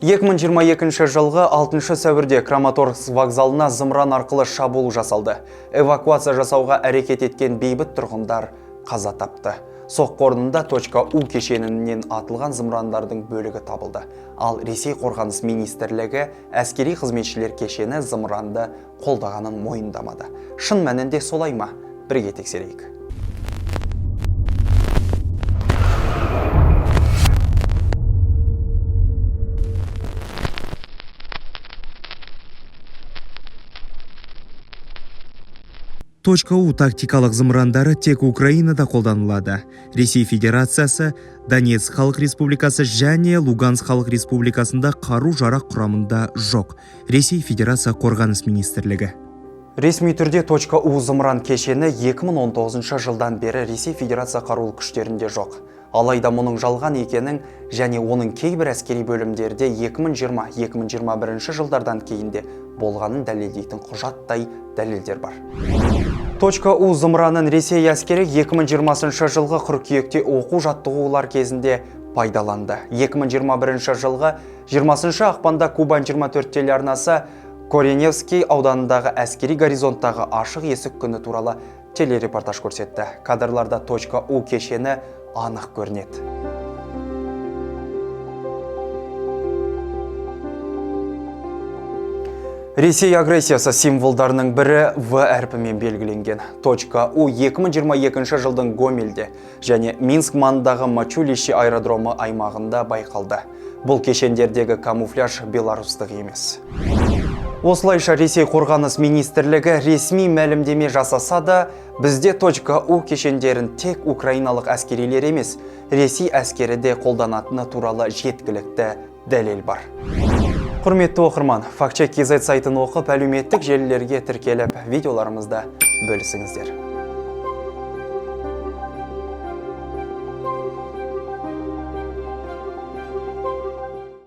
2022 жылғы 6 сәуірде Краматорск вокзалына зымыран арқылы шабуыл жасалды. Эвакуация жасауға әрекет еткен бейбіт тұрғындар қаза тапты. Соққы орнында .У кешенінен атылған зымырандардың бөлігі табылды. Ал Ресей қорғаныс министрлігі әскери қызметшілер кешені зымыранды қолдағанын мойындамады. Шын мәнінде солай ма? Бірге тексерейік. .У тактикалық зымырандары тек Украинада қолданылады. Ресей Федерациясы, Донецк Халық Республикасы және Луганск Халық Республикасында қару-жарақ құрамында жоқ. Ресей Федерация қорғаныс министрлігі. Ресми түрде .У зымыран кешені 2019 жылдан бері Ресей Федерация қарулы күштерінде жоқ. Алайда мұның жалған екенін және оның кейбір әскери бөлімдерде 2020-2021 жылдардан кейінде болғанын дәлелдейтін құжаттай дәлелдер бар. .У зымыранын Ресей әскері 2020 жылғы қыркүйекте оқу жаттығулар кезінде пайдаланды. 2021 жылғы 20 ақпанда Кубань 24 телеарнасы Кореневский ауданындағы әскери горизонттағы ашық есік күні туралы телерепортаж көрсетті. Кадрларда .У кешені анық көрінеді. Ресей агрессиясы символдарының бірі В әрпімен белгіленген. .У 2022 жылдың Гомельде және Минск маңындағы Мачулищи аэродромы аймағында байқалды. Бұл кешендердегі камуфляж беларустық емес. Осылайша Ресей қорғаныс министрлігі ресми мәлімдеме жасаса да, бізде .У кешендерін тек украиналық әскерилер емес, Ресей әскері де қолданатыны туралы жеткілікті дәлел бар. Құрметті оқырман, Фактчек KZ сайтын оқып, әлеуметтік желілерге тіркеліп, видеоларымызда бөлісіңіздер.